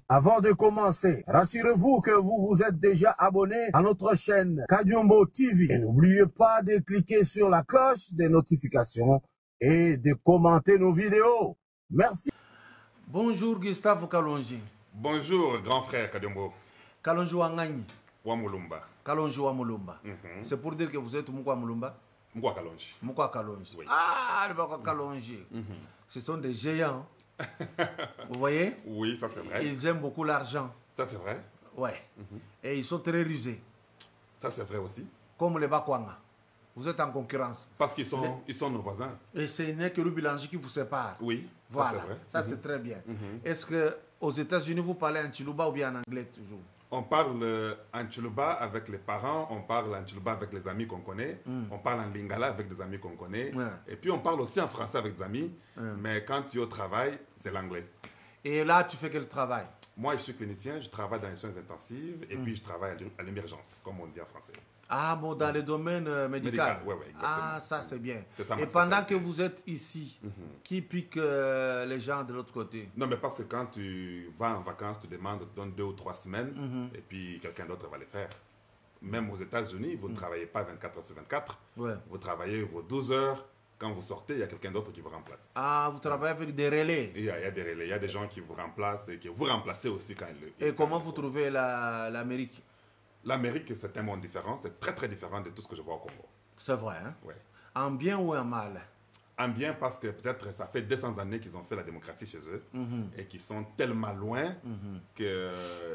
Avant de commencer, rassurez-vous que vous vous êtes déjà abonné à notre chaîne Kadiombo TV. Et n'oubliez pas de cliquer sur la cloche des notifications et de commenter nos vidéos. Merci. Bonjour Gustave Kalonji. Bonjour grand frère Kadiombo. Kalonji Wangani. Wamulumba. Kalonji Wamulumba. C'est pour dire que vous êtes Moukwa Mulumba? Moukwa Kalonji. Moukwa Kalonji. Oui. Ah, le Moukwa Kalonji. Ce sont des géants. Vous voyez? Oui, ça c'est vrai. Ils aiment beaucoup l'argent. Ça c'est vrai. Ouais. Et ils sont très rusés. Ça c'est vrai aussi. Comme les Bakwanga. Vous êtes en concurrence. Parce qu'ils sont nos voisins. Et ce n'est que le Bilangi qui vous sépare. Oui, voilà. Ça c'est vrai. Ça c'est très bien. Est-ce qu'aux États-Unis vous parlez en Chiluba ou bien en anglais toujours? On parle en Chiluba avec les parents, on parle en Chiluba avec les amis qu'on connaît, on parle en Lingala avec des amis qu'on connaît, et puis on parle aussi en français avec des amis, mais quand tu es au travail, c'est l'anglais. Et là, tu fais quel travail? Moi, je suis clinicien, je travaille dans les soins intensifs, et puis je travaille à l'émergence, comme on dit en français. Ah bon, dans le domaine médical. Oui, exactement. Ah, ça c'est bien. Ça, et pendant que vous êtes ici, qui pique les gens de l'autre côté? Non, mais parce que quand tu vas en vacances, tu demandes, tu donnes 2 ou 3 semaines, et puis quelqu'un d'autre va les faire. Même aux États-Unis, vous ne travaillez pas 24 heures sur 24. Ouais. Vous travaillez vos 12 heures. Quand vous sortez, il y a quelqu'un d'autre qui vous remplace. Ah, vous travaillez avec des relais? Il y a des relais, il y a des gens qui vous remplacent et qui vous remplacez aussi quand ils le... Et comment vous trouvez l'Amérique? L'Amérique, c'est un monde différent, c'est très très différent de tout ce que je vois au Congo. C'est vrai, hein? Ouais. En bien ou en mal? En bien parce que peut-être ça fait 200 années qu'ils ont fait la démocratie chez eux et qu'ils sont tellement loin que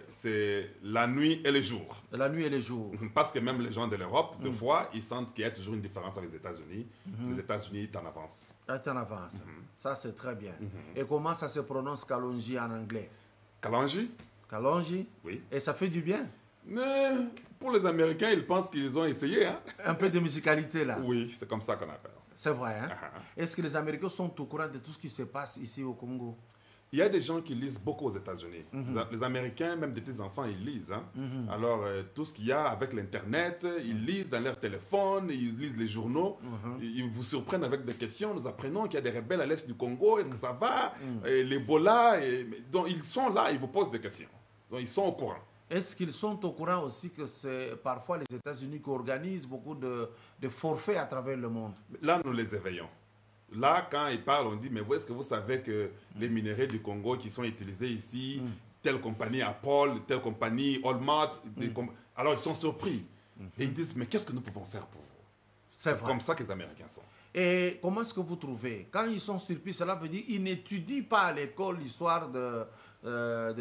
c'est la nuit et le jour. La nuit et le jour. Parce que même les gens de l'Europe, des fois, ils sentent qu'il y a toujours une différence avec les États-Unis. Les États-Unis sont en avance. En avance. Ça, c'est très bien. Et comment ça se prononce Kalonji en anglais? Kalonji? Kalonji? Oui. Et ça fait du bien? Mais pour les Américains, ils pensent qu'ils ont essayé. Hein? Un peu de musicalité là. Oui, c'est comme ça qu'on appelle. C'est vrai, hein? Est-ce que les Américains sont au courant de tout ce qui se passe ici au Congo? Il y a des gens qui lisent beaucoup aux États-Unis. Les Américains, même des petits enfants, ils lisent. Hein? Alors, tout ce qu'il y a avec l'Internet, ils lisent dans leur téléphone, ils lisent les journaux, ils vous surprennent avec des questions. Nous apprenons qu'il y a des rebelles à l'est du Congo, est-ce que ça va? L'Ebola, donc ils sont là, ils vous posent des questions. Donc, ils sont au courant. Est-ce qu'ils sont au courant aussi que c'est parfois les États-Unis qui organisent beaucoup de forfaits à travers le monde? Là, nous les éveillons. Là, quand ils parlent, on dit, mais est-ce que vous savez que les minerais du Congo qui sont utilisés ici, telle compagnie Apple, telle compagnie Walmart, alors ils sont surpris. Et ils disent, mais qu'est-ce que nous pouvons faire pour vous? C'est comme ça que les Américains sont. Et comment est-ce que vous trouvez? Quand ils sont surpris, cela veut dire qu'ils n'étudient pas à l'école l'histoire de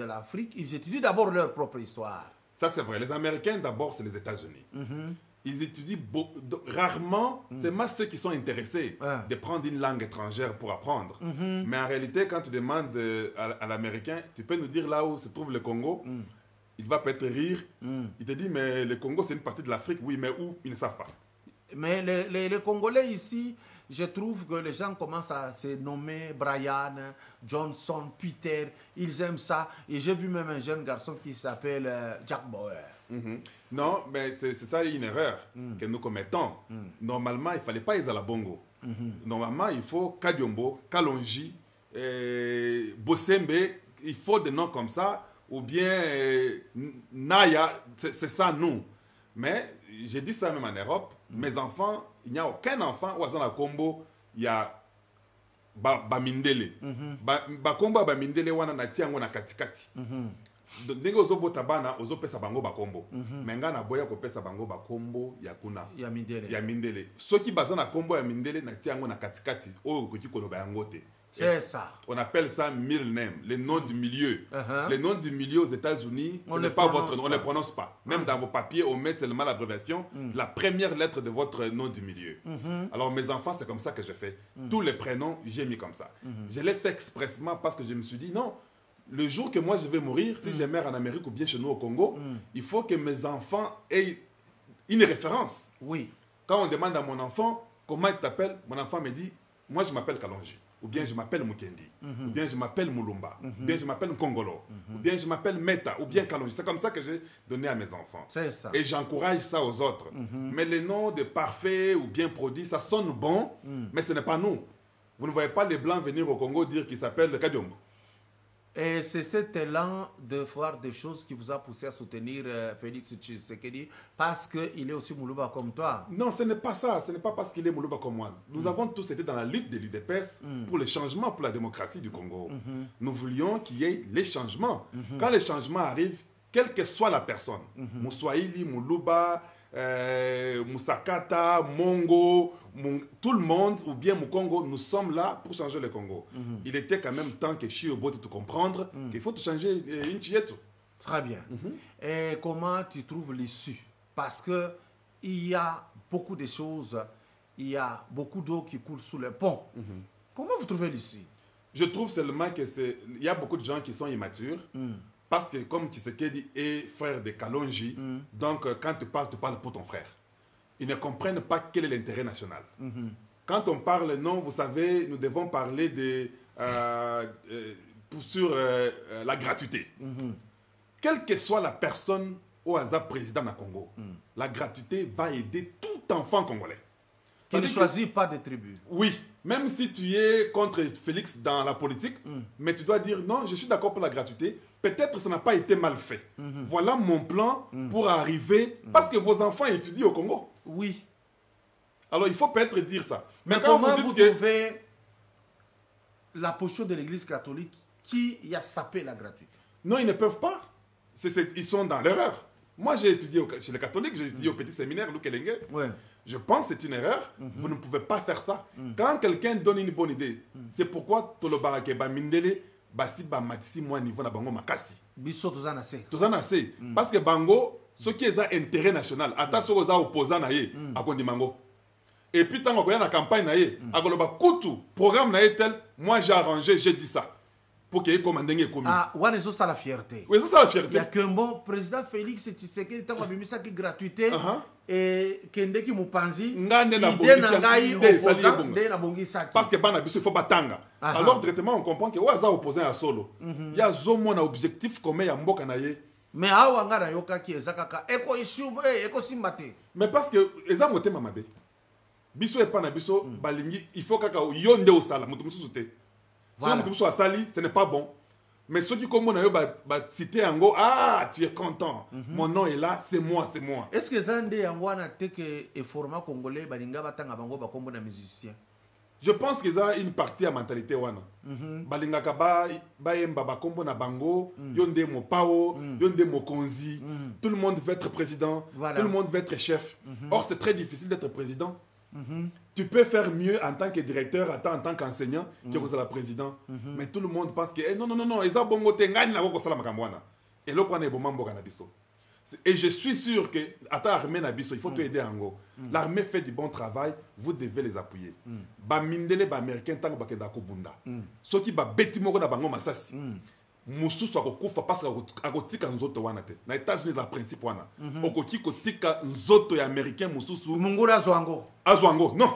l'Afrique, ils étudient d'abord leur propre histoire. Ça c'est vrai. Les Américains d'abord c'est les États-Unis. Ils étudient rarement, c'est moi ceux qui sont intéressés de prendre une langue étrangère pour apprendre. Mais en réalité, quand tu demandes à l'Américain, tu peux nous dire là où se trouve le Congo, il va peut-être rire. Il te dit, mais le Congo c'est une partie de l'Afrique, oui, mais où? Ils ne savent pas. Mais les Congolais ici, je trouve que les gens commencent à se nommer Brian, Johnson, Peter. Ils aiment ça. Et j'ai vu même un jeune garçon qui s'appelle Jack Bauer. Non, mais c'est ça une erreur que nous commettons. Normalement, il ne fallait pas Ezala Bongo. Normalement, il faut Kadiombo, Kalonji, Bosembe. Il faut des noms comme ça. Ou bien Naya. C'est ça, nous. Mais j'ai dit ça même en Europe. Mes enfants, il n'y a aucun enfant où à Combo, il y a Bamindele. Bakombo Bamindele wana na tiango na katikati. Ndenge ozobota bana ozopesa bango bakombo. Menga na boya kopesa bango bakombo ya kuna. Ya Mindele. Ya Mindele. Soki baza na kombo ya Mindele na tiango na katikati. Oyo koki koloba yango te. C'est ça. On appelle ça middle name, les noms du milieu. Les noms du milieu aux États-Unis, on ne les prononce pas. Même dans vos papiers, on met seulement l'abréviation, la première lettre de votre nom du milieu. Alors mes enfants, c'est comme ça que je fais. Tous les prénoms, j'ai mis comme ça. Je l'ai fait expressement parce que je me suis dit, non, le jour que moi je vais mourir, si je meurs en Amérique ou bien chez nous au Congo, il faut que mes enfants aient une référence. Oui. Quand on demande à mon enfant, comment il t'appelle, mon enfant me dit, moi je m'appelle Kalonji. Ou bien je m'appelle Mukendi, ou bien je m'appelle Mulumba, ou bien je m'appelle Kongolo, ou bien je m'appelle Meta, ou bien Kalonji. C'est comme ça que j'ai donné à mes enfants. C'est ça. Et j'encourage ça aux autres. Mais les noms de parfaits ou bien produits, ça sonne bon, mais ce n'est pas nous. Vous ne voyez pas les Blancs venir au Congo dire qu'ils s'appellent Kadiombo. Et c'est cet élan de voir des choses qui vous a poussé à soutenir Félix Tshisekedi parce qu'il est aussi Moulouba comme toi. Non, ce n'est pas ça. Ce n'est pas parce qu'il est Moulouba comme moi. Nous avons tous été dans la lutte de l'UDPS pour le changement, pour la démocratie du Congo. Nous voulions qu'il y ait les changements. Quand les changements arrivent, quelle que soit la personne, Moussoaïli, Moulouba, Moussakata, Mongo, tout le monde, ou bien Moukongo, nous sommes là pour changer le Congo. Il était quand même temps que Chiobo te comprendre qu'il faut te changer une chiette. Très bien. Et comment tu trouves l'issue? Parce que il y a beaucoup de choses, il y a beaucoup d'eau qui coule sous le pont. Comment vous trouvez l'issue? Je trouve seulement que il y a beaucoup de gens qui sont immatures. Parce que comme Tshisekedi est frère de Kalonji, donc quand tu parles pour ton frère. Ils ne comprennent pas quel est l'intérêt national. Quand on parle, non, vous savez, nous devons parler sur la gratuité. Quelle que soit la personne au hasard président du Congo, la gratuité va aider tout enfant congolais. Qui ne choisit pas de tribu. Oui, même si tu es contre Félix dans la politique, mais tu dois dire non, je suis d'accord pour la gratuité. Peut-être ça n'a pas été mal fait. Voilà mon plan pour arriver, parce que vos enfants étudient au Congo. Oui. Alors il faut peut-être dire ça. Mais comment vous trouvez la posture de l'Église catholique qui y a sapé la gratuité? Non, ils ne peuvent pas. Ils sont dans l'erreur. Moi, j'ai étudié chez les catholiques, j'ai étudié au petit séminaire Lukelenge. Ouais. Je pense que c'est une erreur. Vous ne pouvez pas faire ça. Quand quelqu'un donne une bonne idée, c'est pourquoi Tolobarake Bamindele, Basi Bamatisi, moi, niveau na bango makasi. Biso tozanase. Tozanase. Parce que bango, ce qui est un intérêt national, ata ce qui est opposant na ye, akondi mango. Et puis, tant qu'on a la campagne na ye, agoloba kutu, programme na ye tel, moi j'ai arrangé, j'ai dit ça. Pour qu'il y ait comme un dingue commis. Ah, ouais, c'est ça la fierté. Oui, c'est ça la fierté. Il y a qu'un bon président Félix Tshisekedi, tant qu'on a mis ça qui est gratuité, et Kende qui moupanzi, parce que ban il faut pas tanga. Alors directement on comprend que ouais ça opposant à solo. Il y a zomo na objectif comme ya mboka na ye. Mais awa ngara yoka ki ezakaka eko issue eko simbate. Mais parce que eza motema mabe. Biso e pa na biso balingi il faut kaka yonde au sala mutu mususu te. Voilà. Si on sali, ce n'est pas bon. Mais ceux qui comme cité Ango, ah, tu es content. Mon nom est là, c'est moi, c'est moi. Est-ce que Zande Angwana te que le format congolais balinga batanga bango ba kombo na musicien? Je pense que ça une partie à mentalité wana. Balinga kaba ba yemba ba kombo na bango, yonde mo pao, yonde mo konzi. Tout le monde veut être président, voilà. Tout le monde veut être chef. Or c'est très difficile d'être président. Tu peux faire mieux en tant que directeur, en tant qu'enseignant, que vous êtes le président. Mais tout le monde pense que non, ils ont bongo te ngani na ko sala makamwana. Et là on est bon mambo na biso. Et je suis sûr que à ta armée na biso, il faut te aider en go. L'armée fait du bon travail, vous devez les appuyer. Ba mindele ba américain tant ba kenda ko bunda. Ceux qui ba beti moko na bango masasi. Mususu akokufa parce akotika nzoto wana te. Na États-Unis la principe wana. Okoki kotika nzoto ya américain mususu. Mungura zwango. Azwango, non.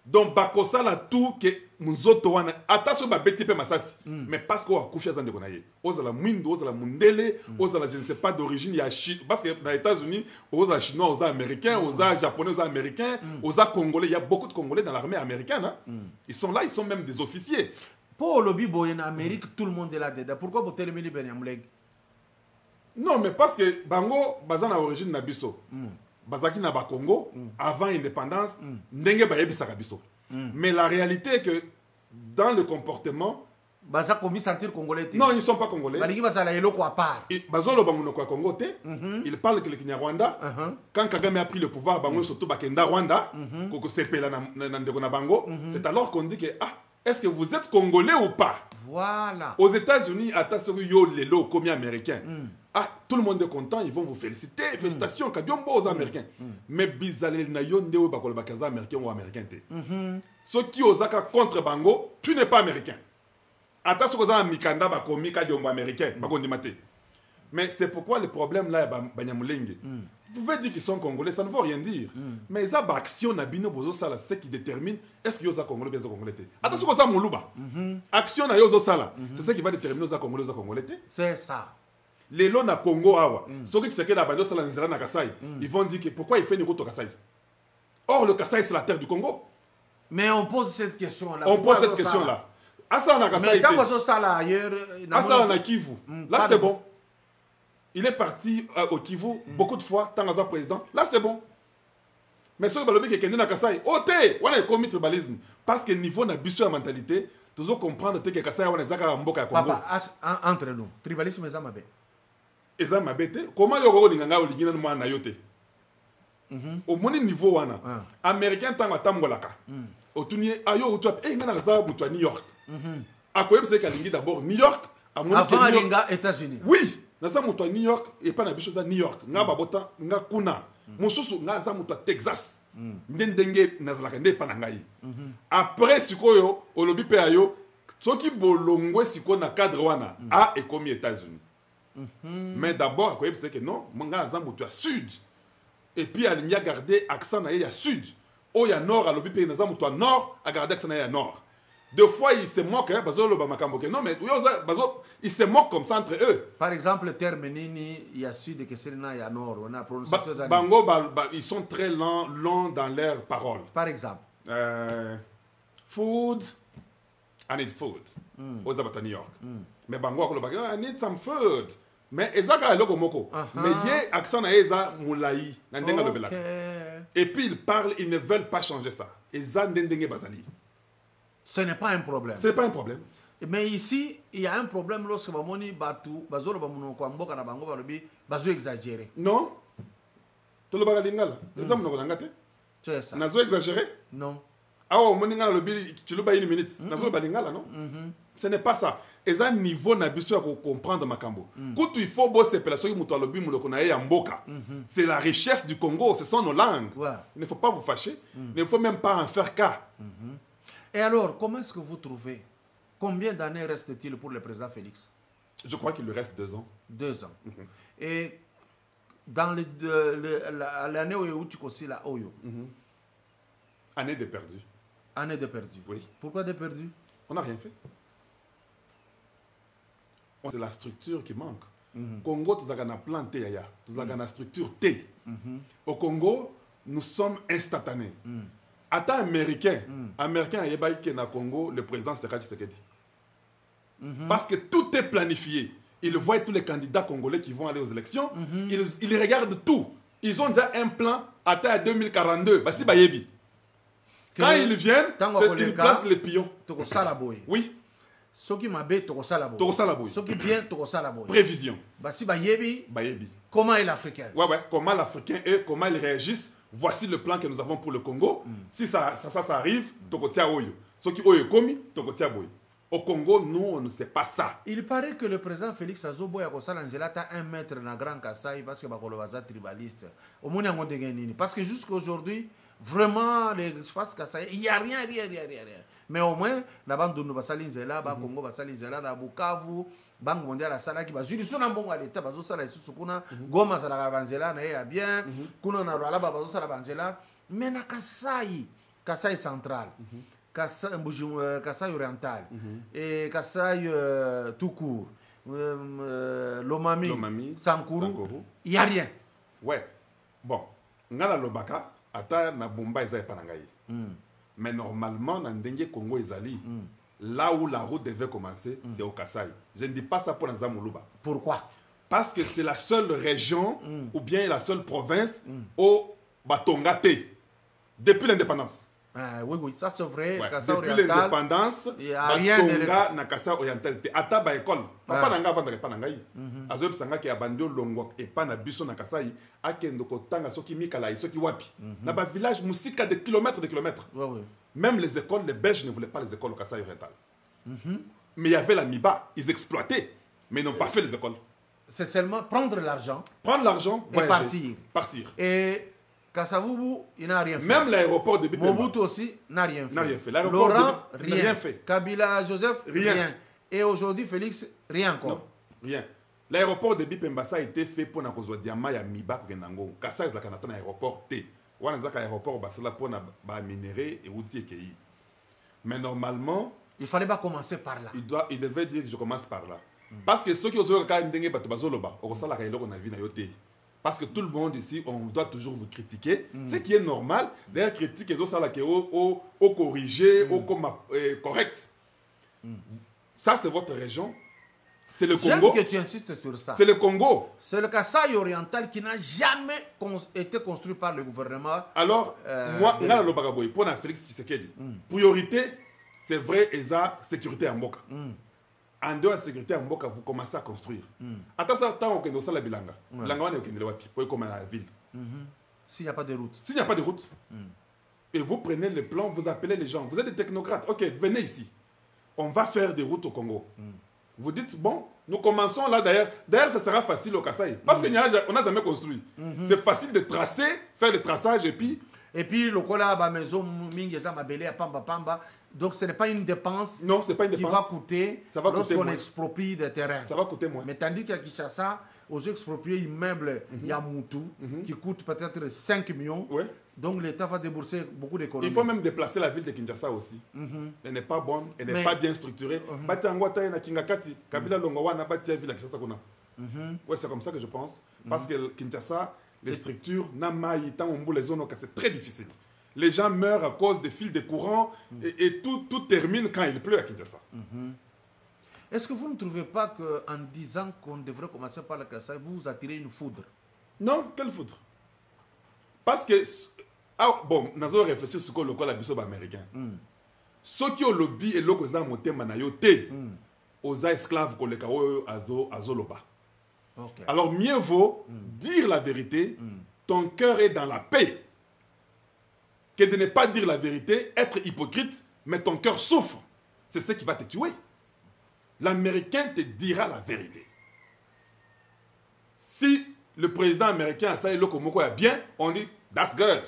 Donc bakosala tout que nzoto wana attention ba beti pe masasi. Mais parce qu'on a couché zande konaye. Ozala mwindo, ozala mundele, ozala je ne sais pas d'origine ya parce que dans les États-Unis, ozala chinois, ozala américain, ozala japonais, ozala américain, ozala congolais, il y a beaucoup de congolais dans l'armée américaine hein? Ils sont là, ils sont même des officiers. Pour le Bibo en Amérique, tout le monde est là-dedans. Pourquoi vous téléménez Benyamleg? Non, mais parce que Bango, bazan à origine Nabiso, Bazaki na Congo, avant l'indépendance, ndenge ba yebisa biso. Mais la réalité est que dans le comportement, Baza commis sentir congolais. Non, ils ne sont pas congolais. Baliki bazala yelo kwa part. Bazolo bango kwa Congo te. Ils parlent que le Kinyarwanda. Quand Kagame a pris le pouvoir, bango surtout bakenda Rwanda, koko sepela na ndeko na bango, c'est alors qu'on dit que est-ce que vous êtes congolais ou pas? Voilà. Aux États-Unis, yo lelo comme américain. Tout le monde est content, ils vont vous féliciter. Félicitations, Kadiombo aux Américains. Mais bizalel na yo ndeo bakol bakaza américain ou américain te. Ceux qui osaka contre bango, tu n'es pas américain. Attention aux Mikanda bakomi Kadiombo américain, bakondi mate. Mais c'est pourquoi le problème là Banyamulenge. Vous pouvez dire qu'ils sont congolais, ça ne veut rien dire. Mais ils ont action na bino bozo sala, c'est ce qui détermine est-ce qu'ils sont congolais ou bien congolais. Attention aux Moulouba. Action na yozo sala, c'est ce qui va déterminer aux congolais ou congolais. C'est ça. Les lots na Congo awa, ceux qui se quedent à Bado sala nzira na Kasai, ils vont dire que pourquoi il fait une route au Kasai. Or le Kasai c'est la terre du Congo. Mais on pose cette question là. On pose cette question là. Mais quand on ça là ailleurs, Asa Kivu. Là c'est bon. Il est parti au Kivu beaucoup de fois, tant que président. Là c'est bon. Mais ce que je veux dire, on a commis tribalisme. Parce que niveau n'a pas la mentalité, tu dois comprendre que Kassai on est à Mboka Congo. Papa, entre nous, tribalisme est zamabé. Et zamabé, comment yoko linganga ou lingina mwa na yote? Au mon niveau wana, américain tant que tambolaka. Au tournier, ayo ou toi, eh ngana za mutua New York. À quoi c'est qu'alingi d'abord New York? Avant alinga États-Unis. Oui, naza mutua New York et pas na bicho za New York. Nga babota nga kuna. Mususu nga za mutua Texas. Ndenge nazalaka nde pa na ngai. Après sikoyo, olobi pe ayo, soki bolongwe siko na cadre wana, a ekomi États-Unis. Mais d'abord, à quoi c'est que non, nga za mutua Sud. Et puis il y a gardé accent na ya Sud. Oh, il y a Nord, à l'objet pays toi Nord, à garder accent na Nord. Deux fois, ils se moquent, hein, parce que non, mais ils se moquent comme ça entre eux. Par exemple, le terme Nini, il y a Sud et que c'est il y a Nord. On a prononcé Bango, ils sont très longs dans leurs paroles. Par exemple. Food, I need food. Aux abattoirs New York. Mais Bango, I need some food. Mais ezaka loko moko. Mais yé accent na eza moulaï na ndenga lobela. Et puis ils parlent, ils ne veulent pas changer ça. Eza ndenge bazali. Ce n'est pas un problème. Ce n'est pas un problème. Mais ici, il y a un problème lorsque bamoni batu bazolo bamuno kwa mboka na bango balobi bazo exagérer. Non. To lo bagalingala. Eza munoko ngate. C'est ça. Nazo exagérer? Non. Ah oh, moninga lobi tu lo ba une minute. Nazo balingala non? Ce n'est pas ça. Et un niveau n'a besoin de comprendre Makambo. Quand il faut bosser pour la soirée mutalobi mulokonae amboka. C'est la richesse du Congo, ce sont nos langues. Il ne faut pas vous fâcher. Il ne faut même pas en faire cas. Et alors, comment est-ce que vous trouvez? Combien d'années reste-t-il pour le président Félix? Je crois qu'il lui reste 2 ans. 2 ans. Et dans l'année où tu aussi la Oyo. Année de perdu. Année de perdu. Oui. Pourquoi de perdu? On n'a rien fait. C'est la structure qui manque. Congo, tu as un plan T, tu as une structure T. Au Congo, nous sommes instantanés. Attends, Américain, Américain, il y a Congo, le président sera Tshisekedi. Parce que tout est planifié. Ils voient tous les candidats congolais qui vont aller aux élections. Ils regardent tout. Ils ont déjà un plan à 2042. Bah, si Bayebi. Quand ils viennent, ils placent les pions. Oui. Ce qui m'a bien, ce qui bien, prévision. Basi Bayebi. Comment est l'Africain? Ouais, comment l'Africain est, comment ils réagissent. Voici le plan que nous avons pour le Congo. Si ça arrive, Tokotia Oyo. Ce qui Oyo Komi, Tokotia Boy. Au Congo, nous, on ne sait pas ça. Il paraît que le président Félix Azobo Yakosala Angela a 1 mètre dans la Grand Kassai parce que Bakolobaza tribaliste. Au moins, parce que jusqu'à aujourd'hui, vraiment, l'espace Kassai, il n'y a rien. Mais au moins, la bande de nous Basalinzela, Congo Basalinzela, la Bukavu, Banque mondiale à Salaki, Bazuli, son bon à l'état, Bazo Sala et Susukuna, Goma Salabanzela, Naya bien, Kuna Narala, Bazo Salabanzela, mais na Kassai central, Kassai oriental, et Kassai tout court, Lomami, Sankuru, il n'y a rien. Ouais. Bon, Ngala Lobaka, Ata na Bumba Ezaï Panangaï. Mais normalement, dans le Congo, là où la route devait commencer, c'est au Kassai. Je ne dis pas ça pour Nzamoulouba. Pourquoi? Parce que c'est la seule région ou bien la seule province au Batongate depuis l'indépendance. Oui, ça c'est vrai. Ouais. Depuis l'indépendance, Batonga na Kassai oriental. Ata ba école. Papa nanga vendre pas nangai. Azob sanga ki abandio longo et pas na biso na Kassai. Akendo kotanga soki mikala et soki wapi. Na ba village musika de kilomètres. Oui. Même les écoles, les Belges ne voulaient pas les écoles au Kassai oriental. Mais il y avait la MIBA, ils exploitaient, mais ils n'ont pas fait les écoles. C'est seulement prendre l'argent. Et partir. Et Kassavubu, il n'a rien fait. Même l'aéroport de Bipemba. Mobutu aussi n'a rien fait. Laurent, rien fait. Kabila, Joseph, rien. Et aujourd'hui, Félix, rien encore. Non, rien. L'aéroport de Bipemba, ça a été fait pour Nakozwa Diama ya MIBA pour Kenango. Kassai, c'est un aéroport T. On a un aéroport pour minérer et outils et mais normalement, il fallait pas commencer par là. Il devait dire que je commence par là. Parce que ceux qui ont été parce que tout le monde ici, on doit toujours vous critiquer. Ce qui est normal. D'ailleurs, critique les autres au corriger, au correct. Ça, c'est votre région. C'est le J'aime Congo. que tu insistes sur ça. C'est le Congo. C'est le Kasaï oriental qui n'a jamais été construit par le gouvernement. Alors, moi, pour Félix Tshisekedi, priorité, c'est vrai, ESA, sécurité en Mboka. En dehors de la sécurité en Mboka, vous commencez à construire. Attention, tant que nous la bilanga. Bilanga, on est au Wapi, pour comme à la ville. S'il n'y a pas de route. S'il n'y a pas de route, et vous prenez le plan, vous appelez les gens. Vous êtes des technocrates. Ok, venez ici. On va faire des routes au Congo. Vous dites, bon, nous commençons là d'ailleurs. D'ailleurs, ça sera facile au Kasaï. Parce qu'on n'a jamais construit. C'est facile de tracer, faire le traçage et puis... Et puis, le cola, la maison, Mingeza, Mabélé, Pamba, Pamba. Donc, ce n'est pas une dépense, non, c'est pas une dépense qui va coûter lorsqu'on exproprie des terrains. Ça va coûter moins. Mais tandis qu'à Kinshasa, aux expropriés immeubles, il y a Moutou, qui coûte peut-être 5 millions. Ouais. Donc, l'État va débourser beaucoup d'économies. Il faut même déplacer la ville de Kinshasa aussi. Elle n'est pas bonne, elle n'est pas bien structurée. Ouais, c'est comme ça que je pense. Parce que Kinshasa, les structures, les zones, c'est très difficile. Les gens meurent à cause des fils de courant et tout termine quand il pleut à Kinshasa. Est-ce que vous ne trouvez pas qu'en disant qu'on devrait commencer par le Kasaï, vous attirez une foudre? Non, quelle foudre? Parce que, bon, nous avons réfléchi sur le cas de américain. Ceux qui ont le lobby et l'eau qu'ils ont monté manayoté, aux esclaves qu'on les azoloba. Alors mieux vaut dire la vérité, ton cœur est dans la paix, que de ne pas dire la vérité, être hypocrite, mais ton cœur souffre. C'est ce qui va te tuer. L'Américain te dira la vérité. Si le président américain a ça et l'eau est bien, on dit that's good.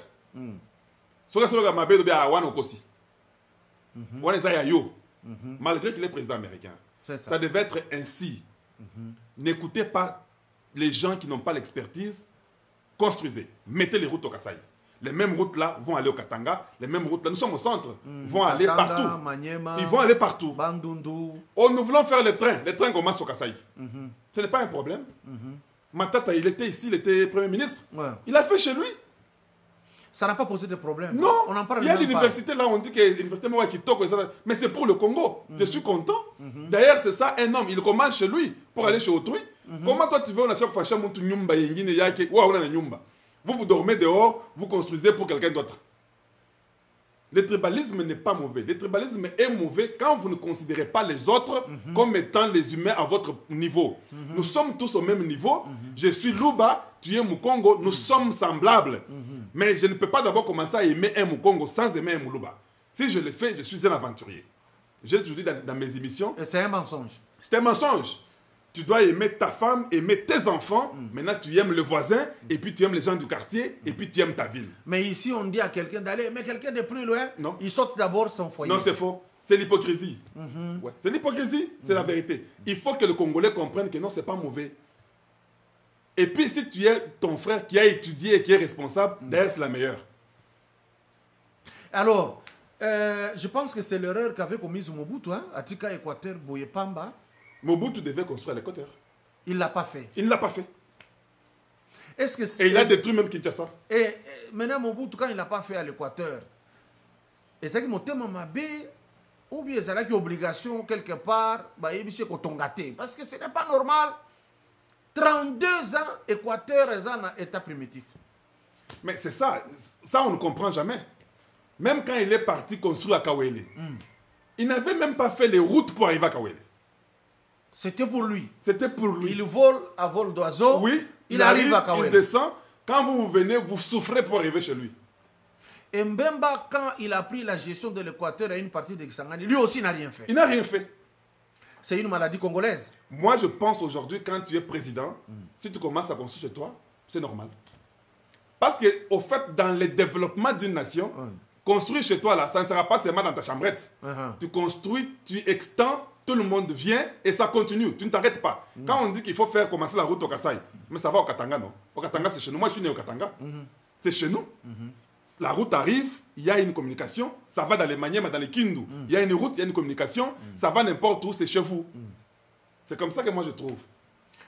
Malgré qu'il est président américain. Ça devait être ainsi. N'écoutez pas les gens qui n'ont pas l'expertise. Construisez. Mettez les routes au Kasaï. Les mêmes routes là vont aller au Katanga. Les mêmes routes là, nous sommes au centre, vont aller partout. Maniema, ils vont aller partout. Bandundu. Oh, nous voulons faire le train. Les trains commencent au Kasaï. Ce n'est pas un problème. Matata, il était ici, il était Premier ministre. Ouais. Il a fait chez lui. Ça n'a pas posé de problème. Non, on en parle. Il y a l'université là, on dit que l'université Mouakitoko, mais c'est pour le Congo. Je suis content. D'ailleurs, c'est ça, un homme, il commence chez lui pour aller chez autrui. Comment toi tu veux, on a fait fâcher mon nyumba yengine yake, ou on a nyumba. Vous dormez dehors, vous construisez pour quelqu'un d'autre. Le tribalisme n'est pas mauvais. Le tribalisme est mauvais quand vous ne considérez pas les autres comme étant les humains à votre niveau. Nous sommes tous au même niveau. Je suis Luba, tu es Mukongo, nous sommes semblables. Mais je ne peux pas d'abord commencer à aimer un Mukongo sans aimer un Muluba. Si je le fais, je suis un aventurier. J'ai toujours dit dans mes émissions. Et c'est un mensonge. C'est un mensonge. Tu dois aimer ta femme, aimer tes enfants. Maintenant, tu aimes le voisin, et puis tu aimes les gens du quartier, et puis tu aimes ta ville. Mais ici, on dit à quelqu'un d'aller, mais quelqu'un de plus loin, non. Il saute d'abord son foyer. Non, c'est faux. C'est l'hypocrisie. Ouais. C'est l'hypocrisie, c'est la vérité. Il faut que le Congolais comprenne que non, c'est pas mauvais. Et puis, si tu es ton frère qui a étudié et qui est responsable, d'ailleurs, c'est la meilleure. Alors, je pense que c'est l'erreur qu'avait commise Mobutu, hein, Atika, Équateur, Boyepamba. Mobutu devait construire l'Équateur. Il ne l'a pas fait. Il ne l'a pas fait. Est-ce que et il a détruit même Kinshasa. Et maintenant, Mobutu, quand il ne l'a pas fait à l'Équateur, et c'est que mon thème m'a bé, ou bien c'est là qu'il y a obligation quelque part, bah, il y a Kotongate. Parce que ce n'est pas normal. 32 ans, Équateur est en état primitif. Mais c'est ça. Ça, on ne comprend jamais. Même quand il est parti construire à Kawele, il n'avait même pas fait les routes pour arriver à Kawele. C'était pour lui. C'était pour lui. Il vole à vol d'oiseau. Oui. Il arrive à Kawele. Il descend. Quand vous venez, vous souffrez pour arriver chez lui. Et Mbemba, quand il a pris la gestion de l'Équateur à une partie de Kisangani, lui aussi n'a rien fait. Il n'a rien fait. C'est une maladie congolaise. Moi, je pense aujourd'hui, quand tu es président, si tu commences à construire chez toi, c'est normal. Parce qu'au fait, dans le développement d'une nation, construire chez toi, là, ça ne sera pas seulement dans ta chambrette. Tu construis, tu extends, tout le monde vient et ça continue. Tu ne t'arrêtes pas. Quand on dit qu'il faut faire commencer la route au Kasaï, mais ça va au Katanga, non? Au Katanga, c'est chez nous. Moi, je suis né au Katanga. C'est chez nous. La route arrive, il y a une communication, ça va dans les Maniema, dans les Kindu. Il y a une route, il y a une communication, ça va n'importe où, c'est chez vous. C'est comme ça que moi je trouve.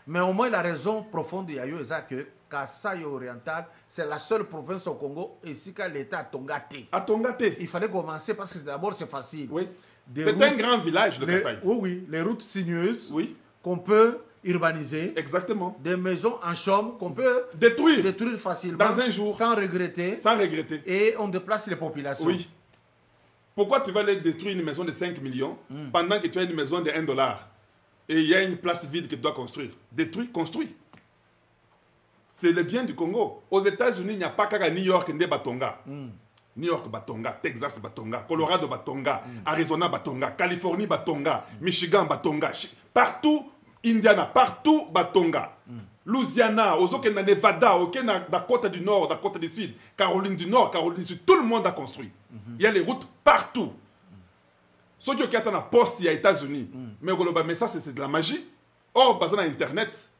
Mais au moins la raison profonde de Yayo est que Kasaï oriental, c'est la seule province au Congo ici que l'État a Tongate. A Tongate. Il fallait commencer parce que d'abord c'est facile. Oui. C'est un grand village, le Kasaï. Oui, oui, les routes sinueuses oui. qu'on peut urbaniser. Exactement. Des maisons en chaume qu'on peut détruire facilement. Dans un jour. Sans regretter. Sans regretter. Et on déplace les populations. Oui. Pourquoi tu vas aller détruire une maison de 5 millions pendant que tu as une maison de 1 dollar et il y a une place vide que tu dois construire? Détruis, construis. C'est le bien du Congo. Aux États-Unis, il n'y a pas qu'à New York, Batonga. New York, Batonga. Texas, Batonga. Colorado, Batonga. Arizona, Batonga. Californie, Batonga. Michigan, Batonga. Partout, Indiana, partout, Batonga. Louisiana, Nevada, Dakota du Nord, Dakota du Sud, Caroline du Nord, Caroline du Sud, tout le monde a construit. Il y a les routes partout. Ceux qui ont un poste, il y a États-Unis. Mais ça, c'est de la magie. Or, basé sur Internet,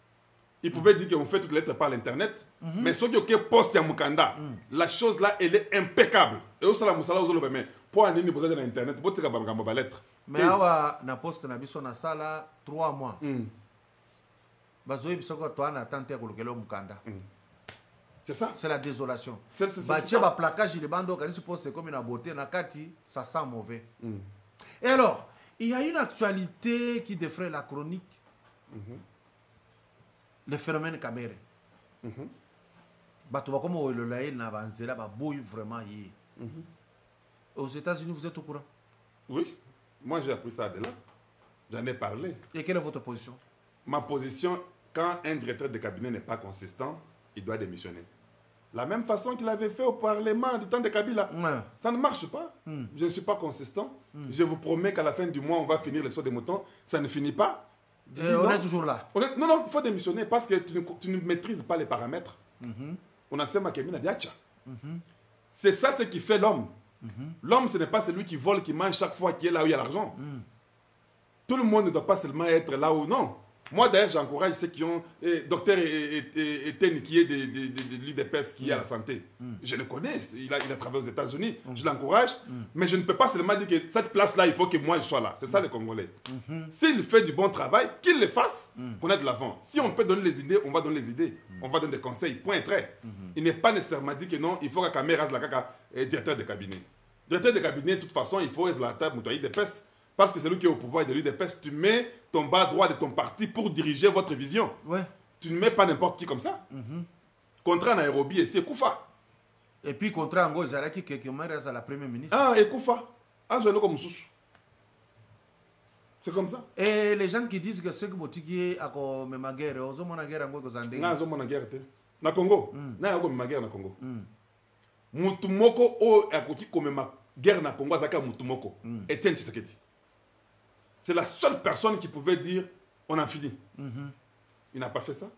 ils pouvaient dire qu'on fait toutes les lettres par l'Internet. Mais ceux qui ont un poste à Mukanda, la chose là, elle est impeccable. Et au salam, pour aller sur Internet, pour tirer ma lettre. Mais awa na poste na biso na sala 3 mois. C'est ça. C'est la désolation. C'est ça. Bah placage il bando quand il poste comme une beauté na kati, ça sent mauvais. Et alors, il y a une actualité qui défraie la chronique. Le phénomène Kamere. Bah tu vois comment le laïl na banzela ba boy vraiment yi. Aux États-Unis, vous êtes au courant? Oui. Moi, j'ai appris ça de là. J'en ai parlé. Et quelle est votre position? Ma position, quand un directeur de cabinet n'est pas consistant, il doit démissionner. La même façon qu'il avait fait au Parlement du temps de Kabila. Ça ne marche pas. Je ne suis pas consistant. Je vous promets qu'à la fin du mois, on va finir le saut des moutons. Ça ne finit pas. On est toujours là. Non, il faut démissionner parce que tu ne maîtrises pas les paramètres. On a fait Makemina Diacha. C'est ça ce qui fait l'homme. L'homme, ce n'est pas celui qui vole, qui mange chaque fois, qui est là où il y a l'argent. Tout le monde ne doit pas seulement être là où non. Moi, d'ailleurs, j'encourage ceux qui ont... docteur Eten, qui est de l'UDPS, qui est à la santé. Je le connais, il a travaillé aux États-Unis. Je l'encourage. Mais je ne peux pas seulement dire que cette place-là, il faut que moi, je sois là. C'est ça, les Congolais. S'il fait du bon travail, qu'il le fasse, qu'on ait de l'avant. Si on peut donner les idées, on va donner les idées. On va donner des conseils. Point trait. Il n'est pas nécessairement dit que non, il faut que Kamera rase la caca directeur de cabinet. Directeur de cabinet, de toute façon, il faut la table moutoyer des pestes. Parce que c'est lui qui est au pouvoir de l'UDPS, tu mets ton bas droit de ton parti pour diriger votre vision. Ouais. Tu ne mets pas n'importe qui comme ça. Contrat Nairobi et c'est Koufa. Et puis contrat Ango Zaraki qui reste à la première ministre. Ah, et Koufa. Ah, je l'ai comme sous. C'est comme ça. Et les gens qui disent que c'est que Botiki a comme ma guerre, aux hommes en guerre Ango Zandé. Non, aux hommes en guerre. Na Congo. Non, comme ma guerre na Congo. Mutumoko o akoti comme ma guerre na Congo Zaka Mutumoko. Etienne Tshisekedi. C'est la seule personne qui pouvait dire on a fini. Il n'a pas fait ça.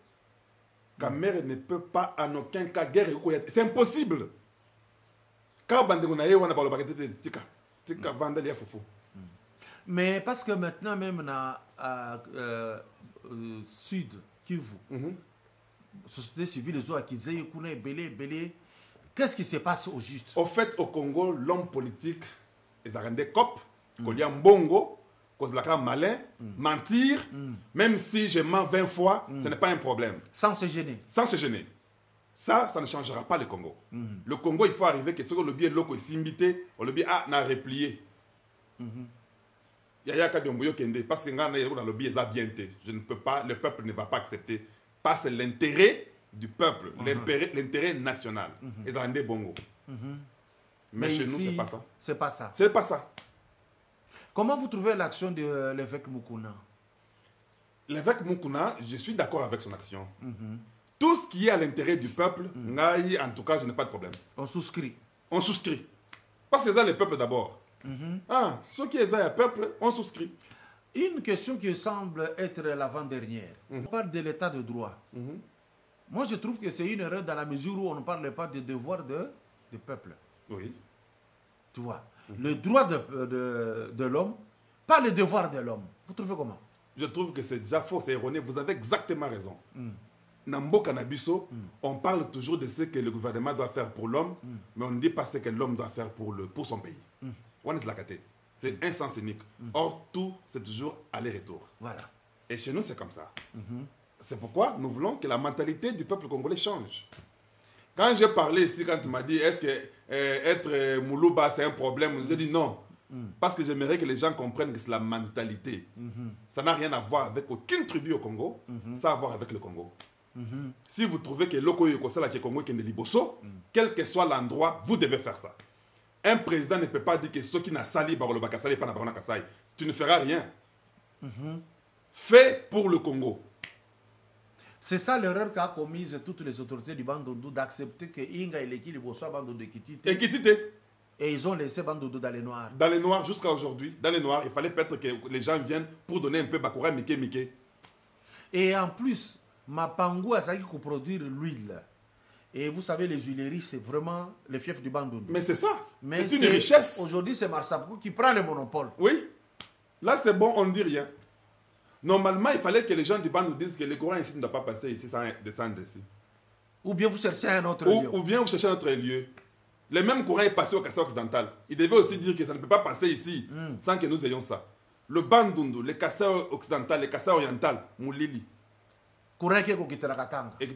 Kamere ne peut pas en aucun cas guerre. C'est impossible. Mais parce que maintenant même dans Sud Kivu, société civile, les autres qui disent belé. Qu'est-ce qui se passe au juste? Au fait, au Congo, l'homme politique, ils ont rendu cop, qu'on y a un bongo, qu'on se l'a malin, mentir, même si je mens 20 fois, ce n'est pas un problème. Sans se gêner. Sans se gêner. Ça ne changera pas le Congo. Le Congo, il faut arriver que ce que le bien loco est invité, le bien n'a replié. Yaya Kabyomboyo Kende, parce que le bien est bien été. Je ne peux pas, le peuple ne va pas accepter. Parce que l'intérêt du peuple, l'intérêt national. Ils ont rendu bongo. Mais chez nous, ce n'est pas ça. C'est pas ça. C'est pas ça. Comment vous trouvez l'action de l'évêque Mukuna? L'évêque Mukuna, je suis d'accord avec son action. Tout ce qui est à l'intérêt du peuple, en tout cas, je n'ai pas de problème. On souscrit. On souscrit. Parce que c'est le peuple d'abord. Ceux qui sont le peuple, on souscrit. Une question qui semble être l'avant-dernière. On parle de l'état de droit. Moi, je trouve que c'est une erreur dans la mesure où on ne parle pas des devoirs du peuple. Oui. Tu vois, le droit de l'homme, pas le devoir de l'homme. Vous trouvez comment? Je trouve que c'est déjà faux, c'est erroné. Vous avez exactement raison. Nambo Kanabiso, on parle toujours de ce que le gouvernement doit faire pour l'homme, mais on ne dit pas ce que l'homme doit faire pour son pays. On est la caté. C'est un sens unique. Or, tout, c'est toujours aller-retour. Voilà. Et chez nous, c'est comme ça. C'est pourquoi nous voulons que la mentalité du peuple congolais change. Quand j'ai parlé ici, quand tu m'as dit, est-ce que être Moulouba, c'est un problème, j'ai dit non. Parce que j'aimerais que les gens comprennent que c'est la mentalité. Ça n'a rien à voir avec aucune tribu au Congo. Ça a à voir avec le Congo. Si vous trouvez que l'Oko Yokosala qui est Congo qui est Liboso, quel que soit l'endroit, vous devez faire ça. Un président ne peut pas dire que ceux qui n'a sali Barolo Bakasali pas Barona Kasai. Tu ne feras rien. Fais pour le Congo. C'est ça l'erreur qu'a commise toutes les autorités du Bandundu d'accepter que Inga et Leki Liboso Bandundu Kitite. Et Kitite. Et ils ont laissé Bandundu dans les noirs. Dans les noirs jusqu'à aujourd'hui. Dans les noirs, il fallait peut-être que les gens viennent pour donner un peu Bakura Mike. Et en plus, Mapangu a ça qui produire l'huile. Et vous savez, les huileries, c'est vraiment le fief du Bandundu. Mais c'est ça. C'est une richesse. Aujourd'hui, c'est Marsapou qui prend le monopole. Oui. Là, c'est bon, on ne dit rien. Normalement, il fallait que les gens du Bandundu disent que le courant ici ne doit pas passer ici sans descendre ici. Ou bien vous cherchez un autre lieu. Ou bien vous cherchez un autre lieu. Le même courant est passé au Kassai occidental. Il devait aussi dire que ça ne peut pas passer ici sans que nous ayons ça. Le Bandundu, le Kassai occidental, le Kassai oriental, Moulili. Courant qui est au Kitarakatanga. Et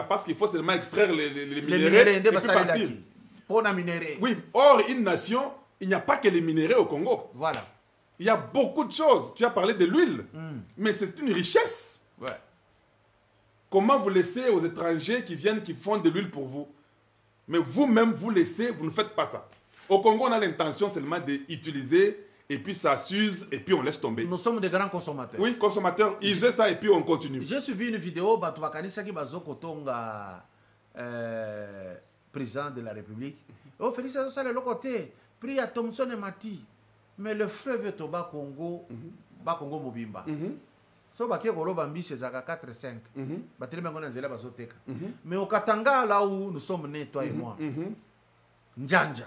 parce qu'il faut seulement extraire les minéraux et puis partir. Pour la minéraux. Oui, or, une nation, il n'y a pas que les minéraux au Congo. Voilà. Il y a beaucoup de choses. Tu as parlé de l'huile, mais c'est une richesse. Ouais. Comment vous laissez aux étrangers qui viennent, qui font de l'huile pour vous? Mais vous-même, vous laissez, vous ne faites pas ça. Au Congo, on a l'intention seulement d'utiliser, et puis ça s'use, et puis on laisse tomber. Nous sommes des grands consommateurs. Oui, consommateurs, ils font ça, et puis on continue. J'ai suivi une vidéo, Batouakanisa qui Bazoko Tonga, président de la République. Oh, félicitations, ça, le côté. Pris à Thomson et Mati. Mais le fleuve Toba Congo, Congo Mobimba. So baké Golo Bambi chez Zaka 4-5. Bateli Mangona Zela Bazoteka. Mais au Katanga, là où nous sommes nés, toi et moi, Ndjanja.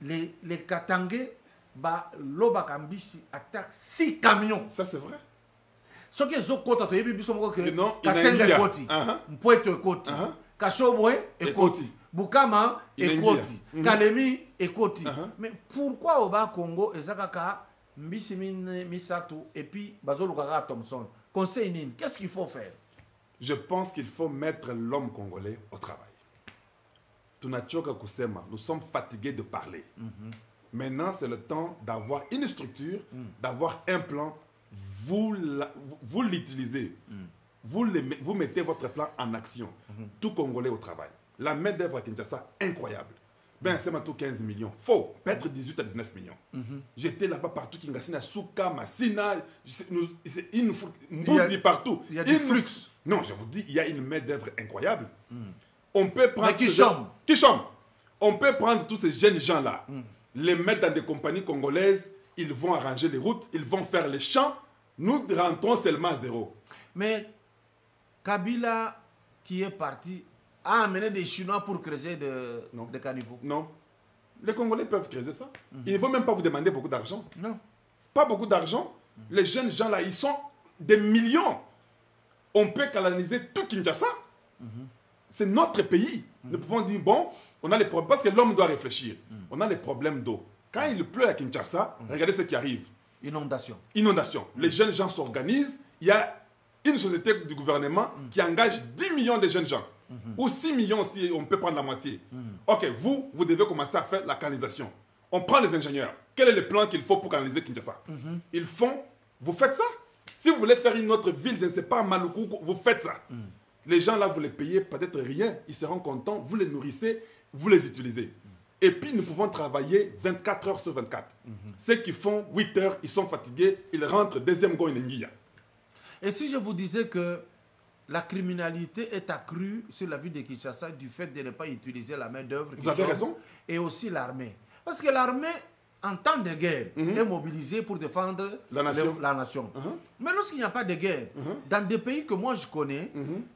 Les Katangais, Loba Kambishi attaque 6 camions. Ça, c'est vrai. Ce qui est Zokota, tu as vu, non, Kasenga Koti, Mpouette Koti, Kachobwe et Koti. Bukama et Koti, Kalemi et Koti. Mais pourquoi au bas Congo et Zakaka, Mbisimin Misato et puis Bazolukara Thompson? Conseil Nine, qu'est-ce qu'il faut faire? Je pense qu'il faut mettre l'homme congolais au travail. Tunachoka Kusema, nous sommes fatigués de parler. Maintenant, c'est le temps d'avoir une structure, d'avoir un plan. Vous l'utilisez. Vous mettez votre plan en action. Tout Congolais au travail. La main-d'œuvre à Kinshasa, incroyable. Ben, c'est maintenant 15 millions. Faux. Peut-être 18 à 19 millions. J'étais là-bas partout. Kingasina, Souka, Massina. Mboudi partout. Il y a du flux. Non, je vous dis, il y a une main-d'œuvre incroyable. On peut prendre. Kishom. On peut prendre tous ces jeunes gens-là, les mettre dans des compagnies congolaises. Ils vont arranger les routes, ils vont faire les champs. Nous rentrons seulement à zéro. Mais Kabila, qui est parti, a amené des Chinois pour creuser des caniveaux. Non. Les Congolais peuvent creuser ça. Ils ne vont même pas vous demander beaucoup d'argent. Non. Pas beaucoup d'argent. Les jeunes gens là, ils sont des millions. On peut canaliser tout Kinshasa. C'est notre pays. Nous pouvons dire, bon, on a les problèmes. Parce que l'homme doit réfléchir. On a les problèmes d'eau. Quand il pleut à Kinshasa, regardez ce qui arrive. Inondation. Les jeunes gens s'organisent. Il y a une société du gouvernement qui engage 10 millions de jeunes gens. Ou 6 millions si on peut prendre la moitié. Ok, vous devez commencer à faire la canalisation. On prend les ingénieurs. Quel est le plan qu'il faut pour canaliser Kinshasa? Ils font, vous faites ça. Si vous voulez faire une autre ville, je ne sais pas, Maluku, vous faites ça. Les gens là, vous les payez peut-être rien. Ils seront contents, vous les nourrissez, vous les utilisez. Et puis, nous pouvons travailler 24 heures sur 24. Ceux qui font 8 heures, ils sont fatigués, ils rentrent deuxième go Nengia. Et si je vous disais que la criminalité est accrue sur la ville de Kinshasa du fait de ne pas utiliser la main-d'œuvre. Vous avez raison. Et aussi l'armée. Parce que l'armée, en temps de guerre, est mobilisée pour défendre la nation. Mais lorsqu'il n'y a pas de guerre, dans des pays que moi je connais,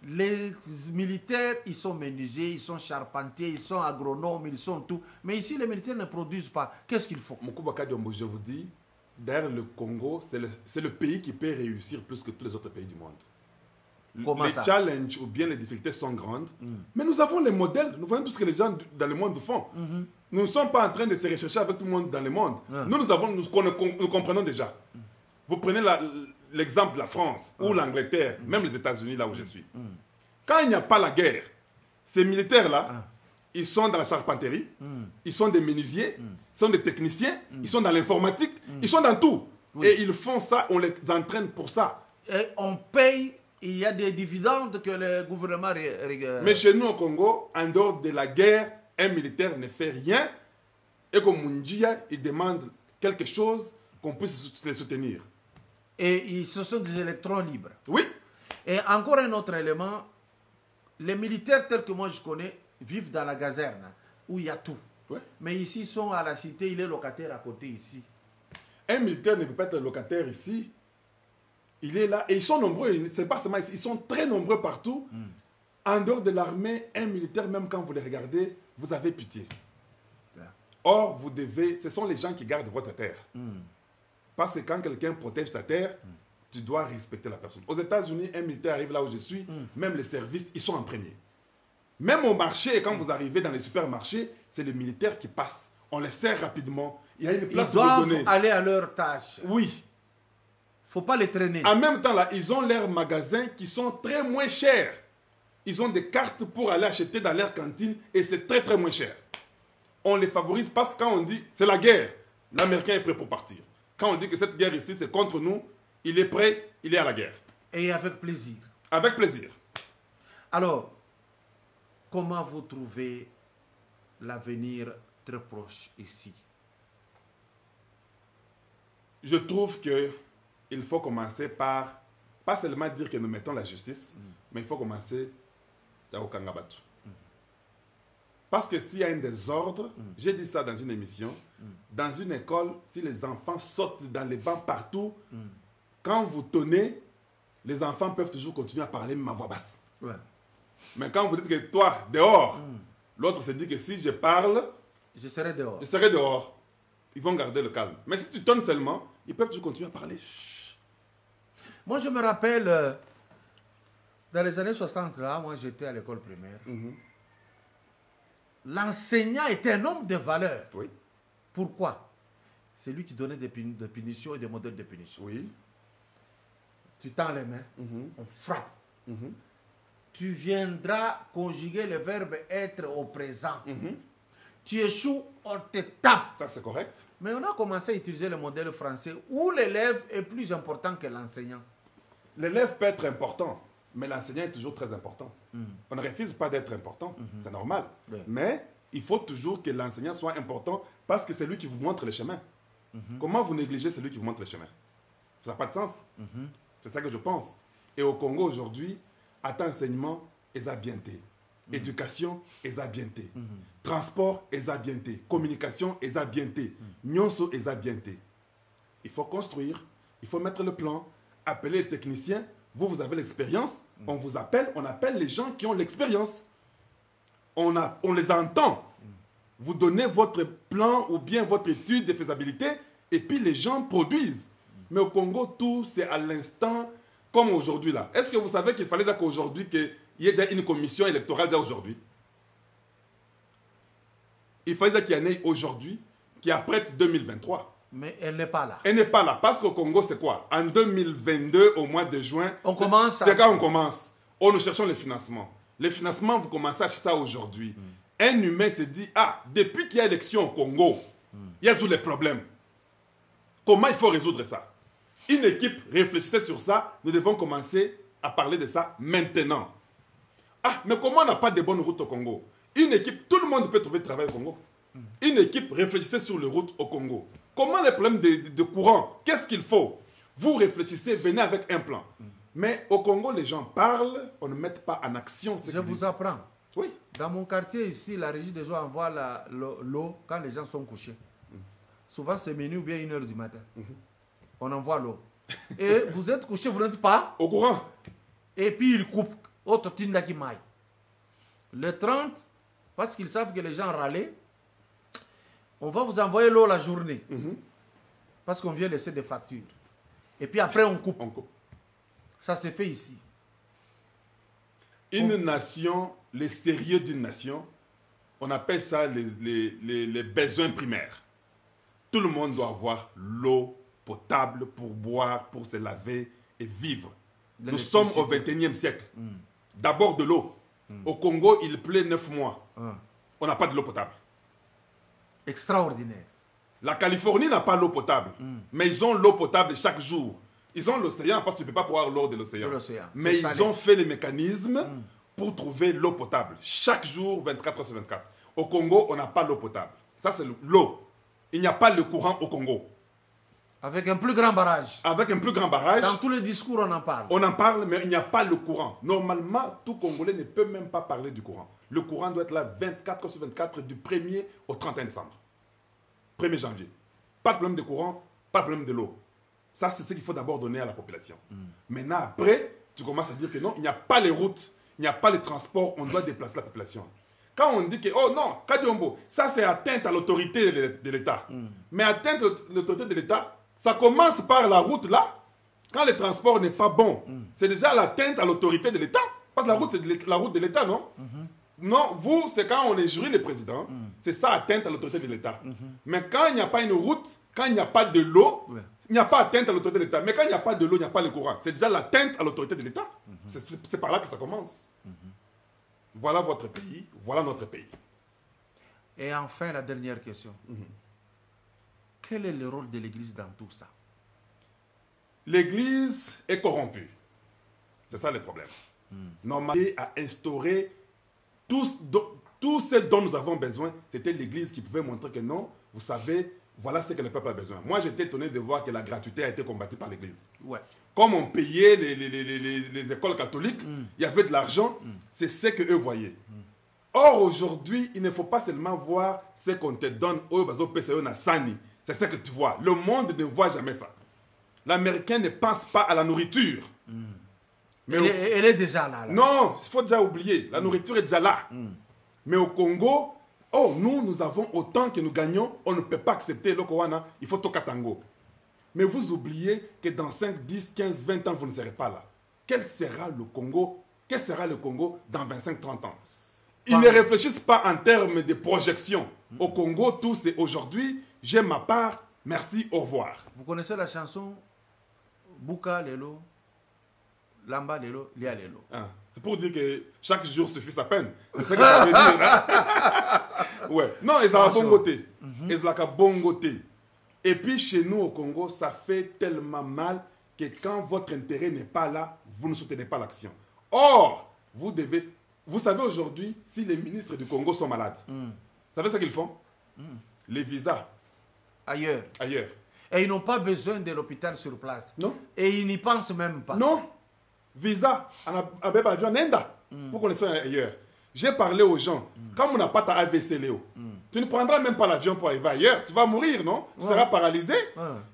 les militaires, ils sont menuisiers, ils sont charpentiers, ils sont agronomes, ils sont tout. Mais ici, les militaires ne produisent pas. Qu'est-ce qu'il faut? Moukouba Diombo, je vous dis, derrière le Congo, c'est le pays qui peut réussir plus que tous les autres pays du monde. Les challenges ou bien les difficultés sont grandes, mais nous avons les modèles. Nous voyons tout ce que les gens dans le monde font. Nous ne sommes pas en train de se rechercher avec tout le monde dans le monde. Nous comprenons déjà. Vous prenez l'exemple de la France ou l'Angleterre, même les États-Unis, là où je suis. Quand il n'y a pas la guerre, ces militaires-là, ils sont dans la charpenterie, ils sont des menuisiers, ils sont des techniciens, ils sont dans l'informatique, ils sont dans tout. Oui. Et ils font ça, on les entraîne pour ça. Et on paye, il y a des dividendes que le gouvernement... Mais chez nous au Congo, en dehors de la guerre, un militaire ne fait rien. Et comme Mundia, il demande quelque chose qu'on puisse les soutenir. Et ce sont des électrons libres. Oui. Et encore un autre élément, les militaires tels que moi je connais vivent dans la caserne, où il y a tout. Ouais. Mais ici, ils sont à la cité, il est locataire à côté ici. Un militaire ne peut pas être locataire ici. Il est là. Et ils sont nombreux. C'est pas seulement ici. Ils sont très nombreux partout. En dehors de l'armée, un militaire, même quand vous les regardez, vous avez pitié. Or, vous devez... Ce sont les gens qui gardent votre terre. Parce que quand quelqu'un protège ta terre, tu dois respecter la personne. Aux États-Unis, un militaire arrive là où je suis, même les services, ils sont en premier. Même au marché, quand vous arrivez dans les supermarchés, c'est les militaires qui passent. On les sert rapidement. Il y a une place pour donner. Ils doivent aller à leur tâche. Oui. Il ne faut pas les traîner. En même temps, là, ils ont leurs magasins qui sont très moins chers. Ils ont des cartes pour aller acheter dans leur cantine et c'est très très moins cher. On les favorise parce que quand on dit c'est la guerre, l'Américain est prêt pour partir. Quand on dit que cette guerre ici c'est contre nous, il est prêt, il est à la guerre. Et avec plaisir. Avec plaisir. Alors, comment vous trouvez l'avenir très proche ici? Je trouve qu'il faut commencer par, pas seulement dire que nous mettons la justice, mais il faut commencer à Okangabatu. Parce que s'il y a un désordre, j'ai dit ça dans une émission, dans une école, si les enfants sautent dans les bancs partout, quand vous tenez, les enfants peuvent toujours continuer à parler même à voix basse. Ouais. Mais quand vous dites que toi, dehors, l'autre se dit que si je parle, je serai dehors. Je serai dehors. Ils vont garder le calme. Mais si tu tonnes seulement, ils peuvent toujours continuer à parler. Moi, je me rappelle, dans les années 60, là, moi j'étais à l'école primaire. L'enseignant était un homme de valeur. Oui. Pourquoi? C'est lui qui donnait des punitions et des modèles de punition. Oui. Tu tends les mains, on frappe. Tu viendras conjuguer le verbe être au présent. Tu échoues, on te tape. Ça, c'est correct. Mais on a commencé à utiliser le modèle français où l'élève est plus important que l'enseignant. L'élève peut être important, mais l'enseignant est toujours très important. On ne refuse pas d'être important, c'est normal. Oui. Mais il faut toujours que l'enseignant soit important parce que c'est lui qui vous montre le chemin. Comment vous négligez celui qui vous montre le chemin? Ça n'a pas de sens. C'est ça que je pense. Et au Congo aujourd'hui, à ton enseignement, ils ont bien été. Éducation, ils ont bien été. Transport, ils ont bien été. Communication, ils ont bien été. Nyonso, ils ont bien été. Il faut construire, il faut mettre le plan, appeler les techniciens. Vous avez l'expérience, on vous appelle, on appelle les gens qui ont l'expérience. On les entend. Vous donnez votre plan ou bien votre étude de faisabilité et puis les gens produisent. Mais au Congo, tout c'est à l'instant, comme aujourd'hui là. Est-ce que vous savez qu'il fallait déjà qu'aujourd'hui, qu'il y ait déjà une commission électorale déjà aujourd'hui? Il fallait déjà qu'il y en ait aujourd'hui, qui apprête 2023. Mais elle n'est pas là. Elle n'est pas là. Parce qu'au Congo, c'est quoi? En 2022, au mois de juin, c'est quand on commence. Oh, nous cherchons les financements. Les financements, vous commencez à acheter ça aujourd'hui. Un humain se dit, ah, depuis qu'il y a élection au Congo, il y a toujours les problèmes. Comment il faut résoudre ça? Une équipe réfléchissait sur ça. Nous devons commencer à parler de ça maintenant. Ah, mais comment on n'a pas de bonnes routes au Congo? Une équipe, tout le monde peut trouver travail au Congo. Une équipe réfléchissait sur les routes au Congo. Comment les problèmes de courant? Qu'est-ce qu'il faut? Vous réfléchissez, venez avec un plan. Mais au Congo, les gens parlent, on ne met pas en action ce Je vous apprends. Oui. Dans mon quartier ici, la régie des eaux envoie l'eau quand les gens sont couchés. Souvent, c'est minuit ou bien 1h du matin. On envoie l'eau. Et vous êtes couché, vous n'êtes pas au courant. Et puis, ils coupent. Autre tinda qui maille. Le 30, parce qu'ils savent que les gens râlaient, on va vous envoyer l'eau la journée. Parce qu'on vient laisser des factures. Et puis après, on coupe. Ça se fait ici. Une nation, le sérieux d'une nation, on appelle ça les besoins primaires. Tout le monde doit avoir l'eau potable pour boire, pour se laver et vivre. Nous sommes au XXIe siècle. D'abord de l'eau. Au Congo, il pleut 9 mois. on n'a pas de l'eau potable. Extraordinaire. La Californie n'a pas l'eau potable, mais ils ont l'eau potable chaque jour. Ils ont l'océan parce que tu ne peux pas boire l'eau de l'océan. Mais ils ont fait les mécanismes pour trouver l'eau potable. Chaque jour, 24 heures sur 24. Au Congo, on n'a pas l'eau potable. Ça, c'est l'eau. Il n'y a pas le courant au Congo. Avec un plus grand barrage. Avec un plus grand barrage. Dans tous les discours, on en parle. On en parle, mais il n'y a pas le courant. Normalement, tout Congolais ne peut même pas parler du courant. Le courant doit être là 24 heures sur 24 du 1er au 31 décembre. 1er janvier. Pas de problème de courant, pas de problème de l'eau. Ça, c'est ce qu'il faut d'abord donner à la population. Maintenant, après, tu commences à dire que non, il n'y a pas les routes, il n'y a pas les transports, on doit déplacer la population. Quand on dit que, oh non, Kadiombo, ça c'est atteinte à l'autorité de l'État. Mais atteinte à l'autorité de l'État, ça commence par la route là. Quand le transport n'est pas bon, c'est déjà l'atteinte à l'autorité de l'État. Parce que la route, c'est la route de l'État, non? Non, vous, c'est quand on est jury le président, c'est ça atteinte à l'autorité de l'État. Mais quand il n'y a pas une route, quand il n'y a pas de l'eau, il n'y a pas atteinte à l'autorité de l'État. Mais quand il n'y a pas de l'eau, il n'y a pas le courant. C'est déjà l'atteinte à l'autorité de l'État. C'est par là que ça commence. Voilà votre pays, voilà notre pays. Et enfin, la dernière question. Quel est le rôle de l'Église dans tout ça? L'Église est corrompue. C'est ça le problème. Normalement, à instaurer tout ce dont nous avons besoin, c'était l'Église qui pouvait montrer que non, vous savez, voilà ce que le peuple a besoin. Moi, j'étais étonné de voir que la gratuité a été combattue par l'Église. Ouais. Comme on payait les écoles catholiques, il y avait de l'argent, c'est ce qu'eux voyaient. Or, aujourd'hui, il ne faut pas seulement voir ce qu'on te donne au PCO Nassani. C'est ce que tu vois. Le monde ne voit jamais ça. L'Américain ne pense pas à la nourriture. Mais elle est déjà là. Non, il faut déjà oublier. La nourriture est déjà là. Mais au Congo, oh, nous avons autant que nous gagnons, on ne peut pas accepter le Kowana, il faut Tokatango. Mais vous oubliez que dans 5, 10, 15, 20 ans, vous ne serez pas là. Quel sera le Congo? Quel sera le Congo dans 25, 30 ans? Ils ne réfléchissent pas en termes de projection. Au Congo, tout c'est aujourd'hui, j'ai ma part, merci, au revoir. Vous connaissez la chanson Buka Lelo, Lamba Lelo, Lia Lelo? C'est pour dire que chaque jour suffit sa peine. C'est ce que ça veut dire. Hein? Ouais. Non, ils ont bon côté. Ils ont bon côté. Et puis chez nous au Congo, ça fait tellement mal que quand votre intérêt n'est pas là, vous ne soutenez pas l'action. Or, vous savez aujourd'hui, si les ministres du Congo sont malades, vous savez ce qu'ils font? Les visas. Ailleurs. Et ils n'ont pas besoin de l'hôpital sur place. Non. Et ils n'y pensent même pas. Non. Visa, en Inde, pour qu'on soit ailleurs. J'ai parlé aux gens, quand on n'a pas ta AVC, Léo, tu ne prendras même pas l'avion pour arriver ailleurs. Tu vas mourir, non? Tu seras paralysé.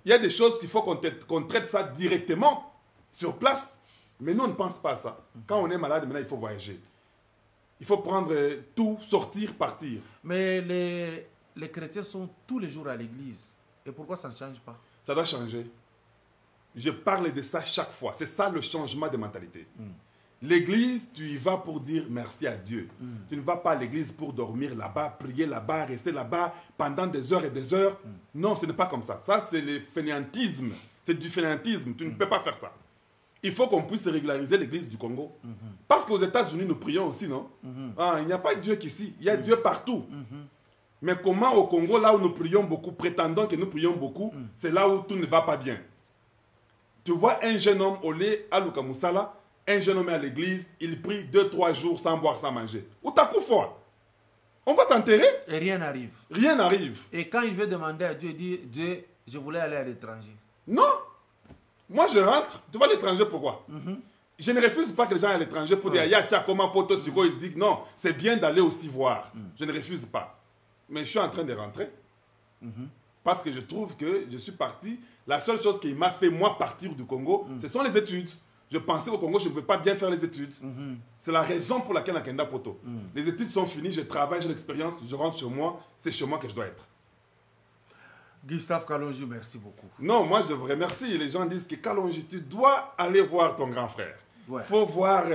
Il y a des choses qu'il faut qu'on traite ça directement sur place. Mais nous, on ne pense pas à ça. Quand on est malade, maintenant, il faut voyager. Il faut prendre tout, sortir, partir. Mais les chrétiens sont tous les jours à l'église. Et pourquoi ça ne change pas? Ça doit changer. Je parle de ça chaque fois. C'est ça le changement de mentalité. L'église, tu y vas pour dire merci à Dieu. Tu ne vas pas à l'église pour dormir là-bas, prier là-bas, rester là-bas pendant des heures et des heures. Non, ce n'est pas comme ça. Ça, c'est le fainéantisme. C'est du fainéantisme. Tu ne peux pas faire ça. Il faut qu'on puisse régulariser l'église du Congo. Parce qu'aux États-Unis, nous prions aussi, non? Il n'y a pas Dieu qu'ici. Il y a Dieu partout. Mais comment au Congo, là où nous prions beaucoup, prétendant que nous prions beaucoup, c'est là où tout ne va pas bien. Tu vois un jeune homme au lait à Lukamoussala, un jeune homme à l'église, il prie 2-3 jours sans boire, sans manger. Ou t'as coup fort. On va t'enterrer. Et rien n'arrive. Rien n'arrive. Et quand il veut demander à Dieu, il dit, Dieu, je voulais aller à l'étranger. Non. Moi, je rentre. Tu vas à l'étranger, pourquoi? Je ne refuse pas que les gens aillent à l'étranger pour dire, il y a ça, comment Poto Siko, il dit, non, c'est bien d'aller aussi voir. Je ne refuse pas. Mais je suis en train de rentrer. Parce que je trouve que je suis parti. La seule chose qui m'a fait, moi, partir du Congo, ce sont les études. Je pensais qu'au Congo, je ne pouvais pas bien faire les études. C'est la raison pour laquelle Nakenda Poto. Les études sont finies, je travaille, j'ai l'expérience, je rentre chez moi, c'est chez moi que je dois être. Gustave Kalonji, merci beaucoup. Non, moi je vous remercie. Les gens disent que Kalonji, tu dois aller voir ton grand frère. Il faut voir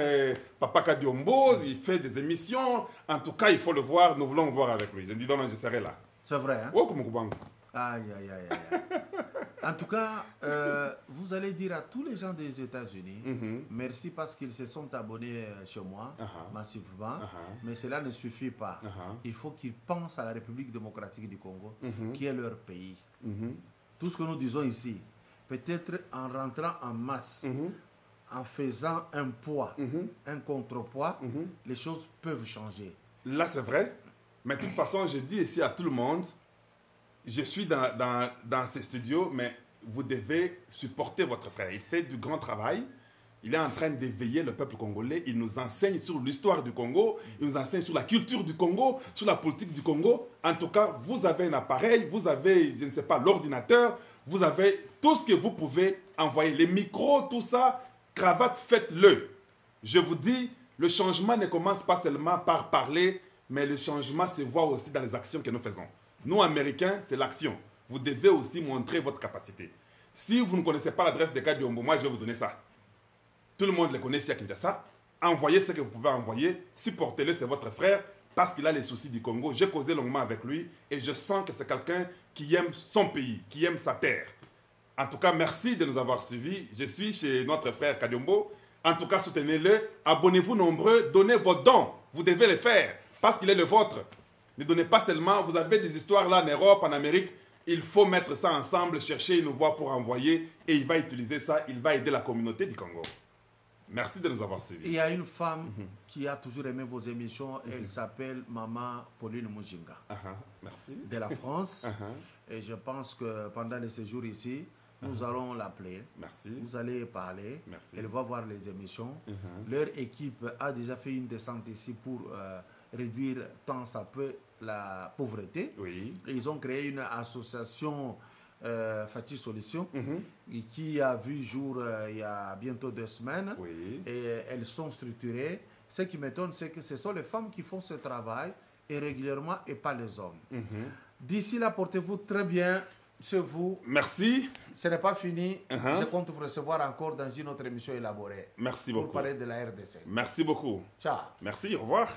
Papa Kadiombo, il fait des émissions. En tout cas, il faut le voir, nous voulons voir avec lui. Je dis, non, je serai là. C'est vrai, hein? Oh, comme aïe, aïe, aïe, aïe. En tout cas, vous allez dire à tous les gens des États-Unis, merci parce qu'ils se sont abonnés chez moi massivement, mais cela ne suffit pas. Il faut qu'ils pensent à la République démocratique du Congo, qui est leur pays. Tout ce que nous disons ici, peut-être en rentrant en masse, en faisant un poids, un contrepoids, les choses peuvent changer. Là, c'est vrai. Mais de toute façon, je dis ici à tout le monde, je suis dans ces studios, mais vous devez supporter votre frère. Il fait du grand travail. Il est en train d'éveiller le peuple congolais. Il nous enseigne sur l'histoire du Congo. Il nous enseigne sur la culture du Congo, sur la politique du Congo. En tout cas, vous avez un appareil, vous avez, je ne sais pas, l'ordinateur, vous avez tout ce que vous pouvez envoyer. Les micros, tout ça, cravate, faites-le. Je vous dis, le changement ne commence pas seulement par parler, mais le changement se voit aussi dans les actions que nous faisons. Nous, Américains, c'est l'action. Vous devez aussi montrer votre capacité. Si vous ne connaissez pas l'adresse de Kadiombo, moi, je vais vous donner ça. Tout le monde le connaît ici à Kinshasa. Envoyez ce que vous pouvez envoyer. Supportez-le, c'est votre frère, parce qu'il a les soucis du Congo. J'ai causé longuement avec lui et je sens que c'est quelqu'un qui aime son pays, qui aime sa terre. En tout cas, merci de nous avoir suivis. Je suis chez notre frère Kadiombo. En tout cas, soutenez-le. Abonnez-vous nombreux. Donnez vos dons. Vous devez les faire parce qu'il est le vôtre. Ne donnez pas seulement. Vous avez des histoires là en Europe, en Amérique. Il faut mettre ça ensemble, chercher une voie pour envoyer. Et il va utiliser ça. Il va aider la communauté du Congo. Merci de nous avoir suivis. Il y a une femme qui a toujours aimé vos émissions. Elle s'appelle Maman Pauline Mujinga. Merci. De la France. Et je pense que pendant le séjour ici, nous allons l'appeler. Merci. Vous allez parler. Merci. Elle va voir les émissions. Leur équipe a déjà fait une descente ici pour réduire tant ça peut la pauvreté. Oui. Et ils ont créé une association Fatih Solution qui a vu jour il y a bientôt 2 semaines. Oui. Et elles sont structurées. Ce qui m'étonne, c'est que ce sont les femmes qui font ce travail et régulièrement et pas les hommes. D'ici là, portez-vous très bien chez vous. Merci. Ce n'est pas fini. Je compte vous recevoir encore dans une autre émission élaborée. Merci beaucoup. Pour parler de la RDC. Merci beaucoup. Ciao. Merci, au revoir.